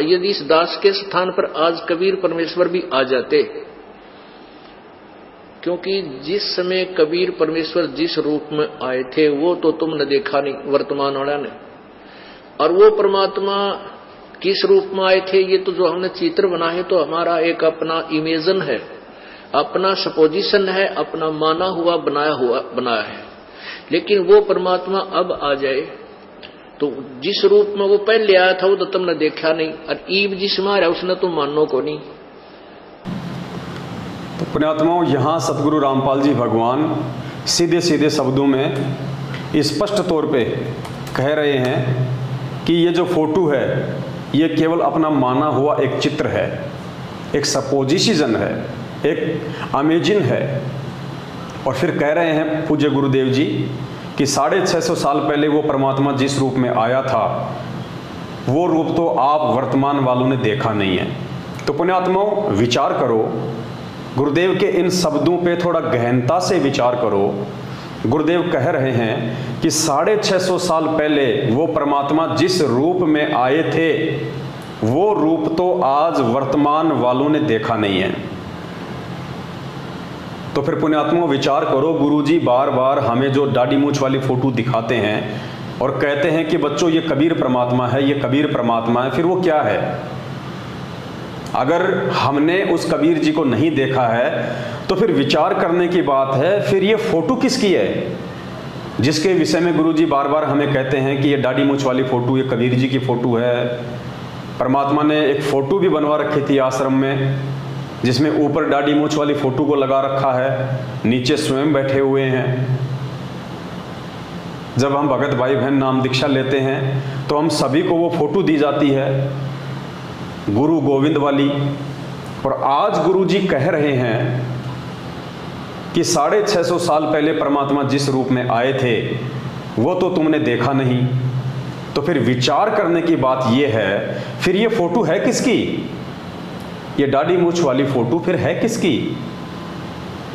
यदि इस दास के स्थान पर आज कबीर परमेश्वर भी आ जाते, क्योंकि जिस समय कबीर परमेश्वर जिस रूप में आए थे वो तो तुमने देखा नहीं वर्तमान वाला ने, और वो परमात्मा किस रूप में आए थे ये तो जो हमने चित्र बना है तो हमारा एक अपना इमेजन है, अपना सपोजिशन है, अपना माना हुआ बनाया है। लेकिन वो परमात्मा अब आ जाए तो जिस रूप में वो पहले आया था वो तो तुमने देखा नहीं, और ईब जिसमें आ रहा उसने तुम मानो को नहीं। तो पुण्यात्माओं, यहाँ सतगुरु रामपाल जी भगवान सीधे सीधे शब्दों में स्पष्ट तौर पे कह रहे हैं कि ये जो फोटो है ये केवल अपना माना हुआ एक चित्र है, एक सपोजिशन है, एक अमेजिन है। और फिर कह रहे हैं पूज्य गुरुदेव जी कि 650 साल पहले वो परमात्मा जिस रूप में आया था वो रूप तो आप वर्तमान वालों ने देखा नहीं है। तो पुण्यात्माओं, विचार करो, गुरुदेव के इन शब्दों पे थोड़ा गहनता से विचार करो। गुरुदेव कह रहे हैं कि 650 साल पहले वो परमात्मा जिस रूप में आए थे वो रूप तो आज वर्तमान वालों ने देखा नहीं है। तो फिर पुण्यात्माओं विचार करो, गुरुजी बार बार हमें जो दाढ़ी मूंछ वाली फोटो दिखाते हैं और कहते हैं कि बच्चों ये कबीर परमात्मा है, ये कबीर परमात्मा है, फिर वो क्या है? अगर हमने उस कबीर जी को नहीं देखा है तो फिर विचार करने की बात है, फिर ये फोटो किसकी है जिसके विषय में गुरुजी बार बार हमें कहते हैं कि ये दाढ़ी मूंछ वाली फोटो ये कबीर जी की फोटो है। परमात्मा ने एक फोटो भी बनवा रखी थी आश्रम में जिसमें ऊपर दाढ़ी मूंछ वाली फोटो को लगा रखा है, नीचे स्वयं बैठे हुए हैं। जब हम भगत भाई बहन नाम दीक्षा लेते हैं तो हम सभी को वो फोटो दी जाती है गुरु गोविंद वाली। और आज गुरुजी कह रहे हैं कि 650 साल पहले परमात्मा जिस रूप में आए थे वो तो तुमने देखा नहीं। तो फिर विचार करने की बात यह है, फिर ये फोटो है किसकी? ये दाढ़ी मूंछ वाली फोटो फिर है किसकी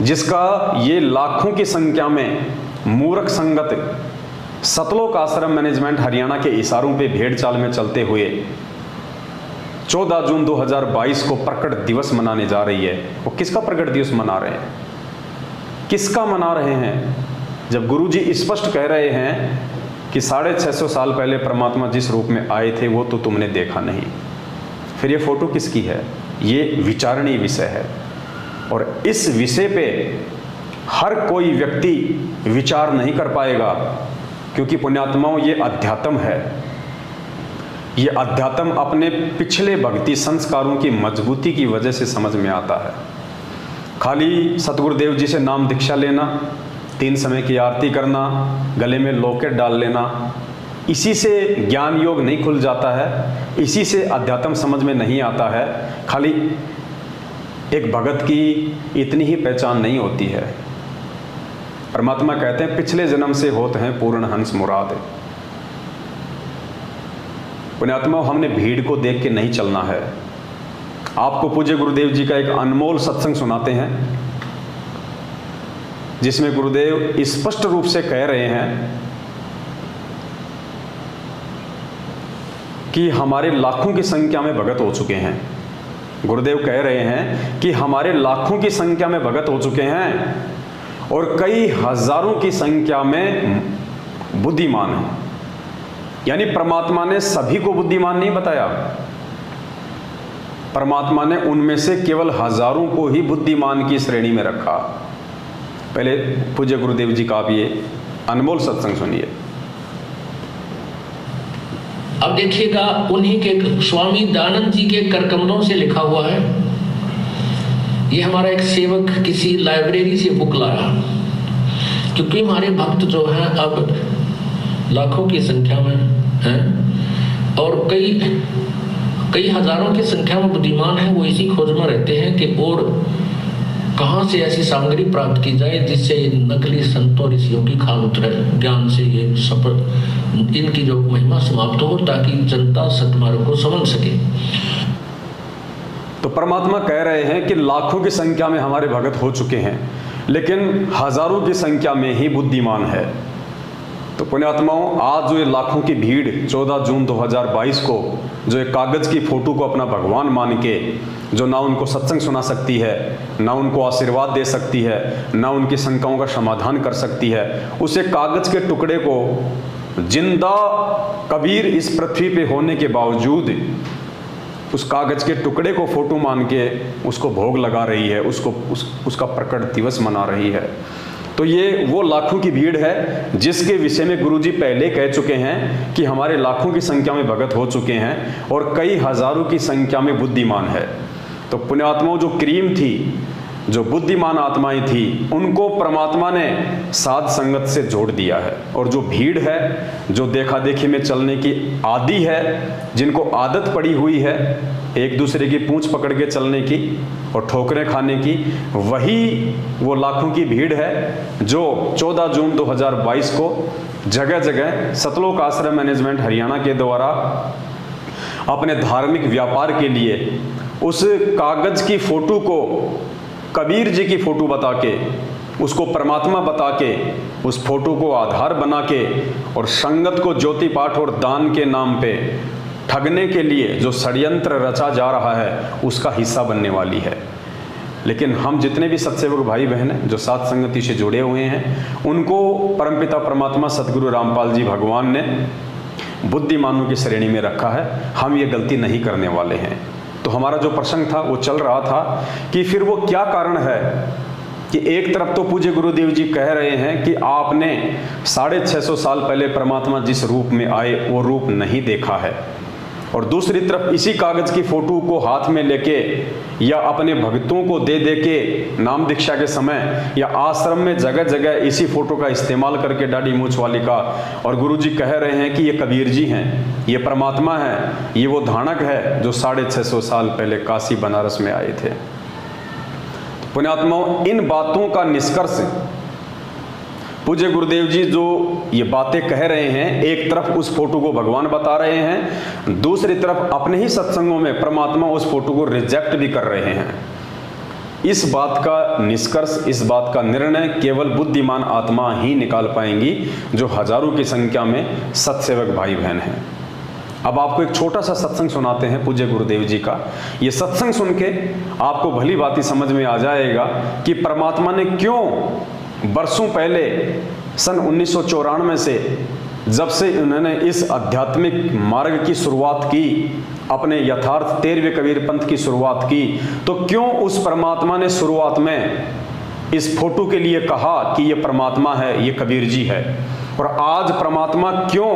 जिसका ये लाखों की संख्या में मूर्ख संगत सतलोक आश्रम मैनेजमेंट हरियाणा के इशारों पे भेड़ चाल में चलते हुए 14 जून 2022 को प्रकट दिवस मनाने जा रही है। वो किसका प्रकट दिवस मना रहे हैं, किसका मना रहे हैं? जब गुरुजी स्पष्ट कह रहे हैं कि 650 साल पहले परमात्मा जिस रूप में आए थे वो तो तुमने देखा नहीं, फिर ये फोटो किसकी है? ये विचारणीय विषय है और इस विषय पे हर कोई व्यक्ति विचार नहीं कर पाएगा, क्योंकि पुण्यात्माओं ये अध्यात्म है। ये अध्यात्म अपने पिछले भक्ति संस्कारों की मजबूती की वजह से समझ में आता है। खाली सतगुरुदेव जी से नाम दीक्षा लेना, 3 समय की आरती करना, गले में लॉकेट डाल लेना, इसी से ज्ञान योग नहीं खुल जाता है, इसी से अध्यात्म समझ में नहीं आता है। खाली एक भगत की इतनी ही पहचान नहीं होती है। परमात्मा कहते हैं पिछले जन्म से होते हैं पूर्ण हंस मुराद। पुण्यात्मा, हमने भीड़ को देख के नहीं चलना है। आपको पूज्य गुरुदेव जी का एक अनमोल सत्संग सुनाते हैं जिसमें गुरुदेव स्पष्ट रूप से कह रहे हैं कि हमारे लाखों की संख्या में भगत हो चुके हैं। गुरुदेव कह रहे हैं कि हमारे लाखों की संख्या में भगत हो चुके हैं और कई हजारों की संख्या में बुद्धिमान हैं। यानी परमात्मा ने सभी को बुद्धिमान नहीं बताया, परमात्मा ने उनमें से केवल हजारों को ही बुद्धिमान की श्रेणी में रखा। पहले पूज्य गुरुदेव जी का आप ये अनमोल सत्संग सुनिए। अब देखिएगा, उन्हीं के स्वामी दयानंद जी के करकमलों से लिखा हुआ है। ये हमारा एक सेवक किसी लाइब्रेरी से बुक लाया, क्योंकि हमारे भक्त जो हैं अब लाखों की संख्या में हैं और कई हजारों की संख्या में बुद्धिमान हैं। वो इसी खोज में रहते हैं कि और कहाँ से ऐसी सामग्री प्राप्त की जाए जिससे नकली संतों ऋषियों की खाल उतरे, ज्ञान से ये सफल इनकी जो महिमा समाप्त हो, ताकि जनता सत्मार्ग को समझ सके। तो परमात्मा कह रहे हैं कि लाखों की संख्या में हमारे भगत हो चुके हैं, लेकिन हजारों की संख्या में ही बुद्धिमान है। तो पुण्यात्माओं, आज जो ये लाखों की भीड़ 14 जून 2022 को जो एक कागज़ की फ़ोटो को अपना भगवान मान के, जो ना उनको सत्संग सुना सकती है, ना उनको आशीर्वाद दे सकती है, ना उनकी शंकाओं का समाधान कर सकती है, उस एक कागज़ के टुकड़े को जिंदा कबीर इस पृथ्वी पे होने के बावजूद उस कागज़ के टुकड़े को फ़ोटो मान के उसको भोग लगा रही है, उसका प्रकट दिवस मना रही है। तो ये वो लाखों की भीड़ है जिसके विषय में गुरुजी पहले कह चुके हैं कि हमारे लाखों की संख्या में भगत हो चुके हैं और कई हजारों की संख्या में बुद्धिमान है। तो पुण्यात्माओं, जो क्रीम थी, जो बुद्धिमान आत्माएं थी, उनको परमात्मा ने साध संगत से जोड़ दिया है। और जो भीड़ है, जो देखा देखी में चलने की आदी है, जिनको आदत पड़ी हुई है एक दूसरे की पूंछ पकड़ के चलने की और ठोकरें खाने की, वही वो लाखों की भीड़ है जो 14 जून 2022 को जगह जगह सतलोक आश्रम मैनेजमेंट हरियाणा के द्वारा अपने धार्मिक व्यापार के लिए उस कागज की फोटो को कबीर जी की फोटो बता के, उसको परमात्मा बता के, उस फोटो को आधार बना के और संगत को ज्योति पाठ और दान के नाम पे ठगने के लिए जो षड्यंत्र रचा जा रहा है उसका हिस्सा बनने वाली है। लेकिन हम जितने भी सत्सेवक भाई बहन हैं जो साथ संगति से जुड़े हुए हैं, उनको परमपिता परमात्मा सतगुरु रामपाल जी भगवान ने बुद्धिमानों की श्रेणी में रखा है। हम ये गलती नहीं करने वाले हैं। तो हमारा जो प्रसंग था वो चल रहा था कि फिर वो क्या कारण है कि एक तरफ तो पूज्य गुरुदेव जी कह रहे हैं कि आपने 650 साल पहले परमात्मा जिस रूप में आए वो रूप नहीं देखा है, और दूसरी तरफ इसी कागज की फोटो को हाथ में लेके या अपने भक्तों को दे दे के नाम दीक्षा के समय या आश्रम में जगह जगह इसी फोटो का इस्तेमाल करके दाढ़ी मूंछ वाली का, और गुरुजी कह रहे हैं कि ये कबीर जी हैं, ये परमात्मा है, ये वो धानक है जो 650 साल पहले काशी बनारस में आए थे। पुण्यात्माओं, इन बातों का निष्कर्ष पूज्य गुरुदेव जी जो ये बातें कह रहे हैं, एक तरफ उस फोटो को भगवान बता रहे हैं, दूसरी तरफ अपने ही सत्संगों में परमात्मा उस फोटो को रिजेक्ट भी कर रहे हैं। इस बात का निष्कर्ष, इस बात का निर्णय केवल बुद्धिमान आत्मा ही निकाल पाएंगी जो हजारों की संख्या में सत्सेवक भाई बहन हैं। अब आपको एक छोटा सा सत्संग सुनाते हैं पूज्य गुरुदेव जी का। ये सत्संग सुन के आपको भली बात समझ में आ जाएगा कि परमात्मा ने क्यों बरसों पहले सन 1994 से, जब से उन्होंने इस आध्यात्मिक मार्ग की शुरुआत की, अपने यथार्थ 13वें कबीर पंथ की शुरुआत की, तो क्यों उस परमात्मा ने शुरुआत में इस फोटो के लिए कहा कि ये परमात्मा है, ये कबीर जी है, और आज परमात्मा क्यों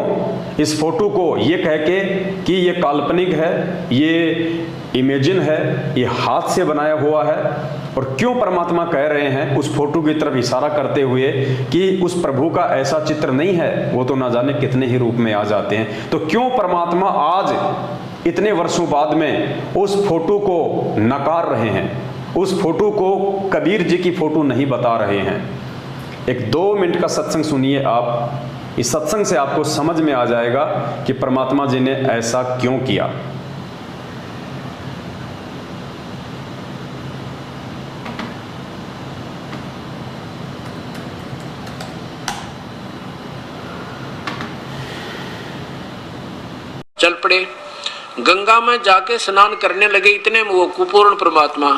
इस फोटो को ये कह के कि ये काल्पनिक है, ये इमेजिन है, ये हाथ से बनाया हुआ है, और क्यों परमात्मा कह रहे हैं उस फोटो की तरफ इशारा करते हुए कि उस प्रभु का ऐसा चित्र नहीं है, वो तो ना जाने कितने ही रूप में आ जाते हैं। तो क्यों परमात्मा आज इतने वर्षों बाद में उस फोटो को नकार रहे हैं, उस फोटो को कबीर जी की फोटो नहीं बता रहे हैं। एक 2 मिनट का सत्संग सुनिए आप। इस सत्संग से आपको समझ में आ जाएगा कि परमात्मा जी ने ऐसा क्यों किया। चल पड़े, गंगा में जाके स्नान करने लगे। इतने वो कुपूर्ण परमात्मा,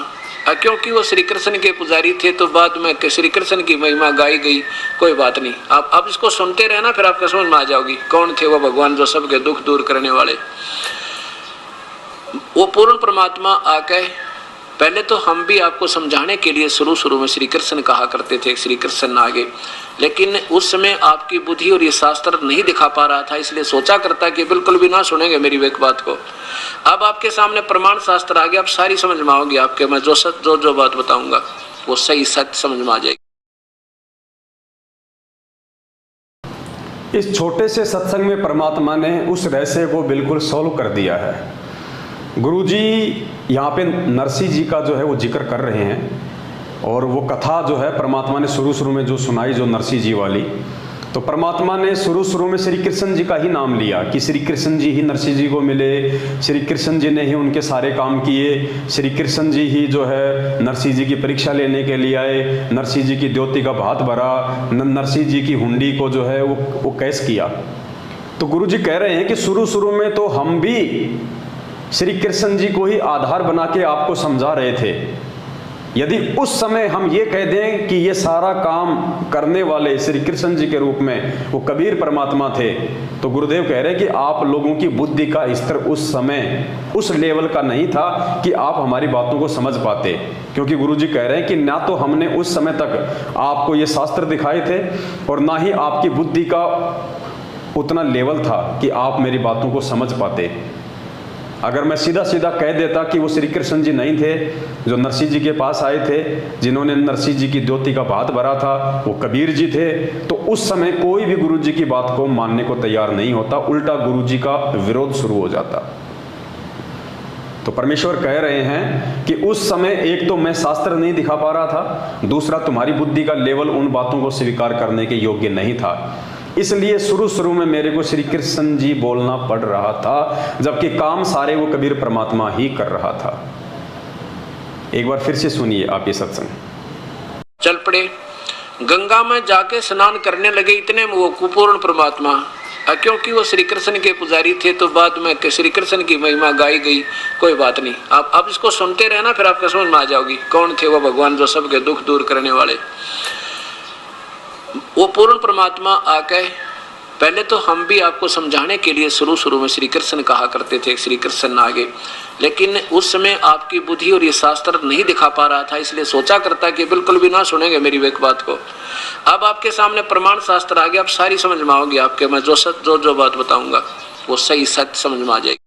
क्योंकि वो श्री कृष्ण के पुजारी थे तो बाद में श्री कृष्ण की महिमा गाई गई। कोई बात नहीं, आप इसको सुनते रहना, फिर आपको समझ में आ जाओगी कौन थे वो भगवान जो सबके दुख दूर करने वाले। वो पूर्ण परमात्मा आके, पहले तो हम भी आपको समझाने के लिए शुरू में श्री कृष्ण कहा करते थे, श्री कृष्ण आगे, लेकिन उस समय आपकी बुद्धि और ये शास्त्र नहीं दिखा पा रहा था, इसलिए सोचा करता कि बिल्कुल भी ना सुनेंगे मेरी एक बात को। अब आपके सामने प्रमाण शास्त्र आ गया, अब सारी समझ में आओगी आपके, मैं जो बात बताऊंगा वो सही सत्य समझ में आ जाएगी। इस छोटे से सत्संग में परमात्मा ने उस रहस्य को बिल्कुल सॉल्व कर दिया है। गुरुजी यहाँ पे नरसिंह जी का जो है वो जिक्र कर रहे हैं, और वो कथा जो है परमात्मा ने शुरू में जो सुनाई, जो नरसिंह जी वाली, तो परमात्मा ने शुरू में श्री कृष्ण जी का ही नाम लिया कि श्री कृष्ण जी ही नरसिंह जी को मिले, श्री कृष्ण जी ने ही उनके सारे काम किए, श्री कृष्ण जी ही जो है नरसिंह जी की परीक्षा लेने के लिए आए, नरसिंह जी की द्योति का भात भरा, नरसिंह जी की हुंडी को जो है वो कैश किया। तो गुरु जी कह रहे हैं कि शुरू में तो हम भी श्री कृष्ण जी को ही आधार बना के आपको समझा रहे थे। यदि उस समय हम ये कह दें कि ये सारा काम करने वाले श्री कृष्ण जी के रूप में वो कबीर परमात्मा थे, तो गुरुदेव कह रहे हैं कि आप लोगों की बुद्धि का स्तर उस समय उस लेवल का नहीं था कि आप हमारी बातों को समझ पाते। क्योंकि गुरु जी कह रहे हैं कि ना तो हमने उस समय तक आपको ये शास्त्र दिखाए थे और ना ही आपकी बुद्धि का उतना लेवल था कि आप मेरी बातों को समझ पाते। अगर मैं सीधा कह देता कि वो श्री कृष्ण जी नहीं थे जो नरसिंह जी के पास आए थे, जिन्होंने नरसिंह जी की द्योति का भात भरा था, वो कबीर जी थे, तो उस समय कोई भी गुरु जी की बात को मानने को तैयार नहीं होता, उल्टा गुरु जी का विरोध शुरू हो जाता। तो परमेश्वर कह रहे हैं कि उस समय एक तो मैं शास्त्र नहीं दिखा पा रहा था, दूसरा तुम्हारी बुद्धि का लेवल उन बातों को स्वीकार करने के योग्य नहीं था, इसलिए शुरू में मेरे को श्री कृष्ण जी बोलना पड़ रहा था, जबकि काम सारे वो कबीर परमात्मा ही कर रहा था। एक बार फिर से सुनिए आप ये सत्संग। चल पड़े, गंगा में जाके स्नान करने लगे, इतने में वो कुपूर्ण परमात्मा, क्योंकि वो श्री कृष्ण के पुजारी थे तो बाद में श्री कृष्ण की महिमा गाई गई, कोई बात नहीं। आप इसको सुनते रहना, फिर आपको समझ में आ जाओगी कौन थे वो भगवान जो सबके दुख दूर करने वाले। वो पूर्ण परमात्मा आके, पहले तो हम भी आपको समझाने के लिए शुरू में श्री कृष्ण कहा करते थे, श्री कृष्ण आगे, लेकिन उस समय आपकी बुद्धि और ये शास्त्र नहीं दिखा पा रहा था, इसलिए सोचा करता कि बिल्कुल भी ना सुनेंगे मेरी एक बात को। अब आपके सामने प्रमाण शास्त्र आ गया, अब सारी समझ में आओगी आपके, मैं जो बात बताऊंगा वो सही सत्य समझ में आ जाएगी।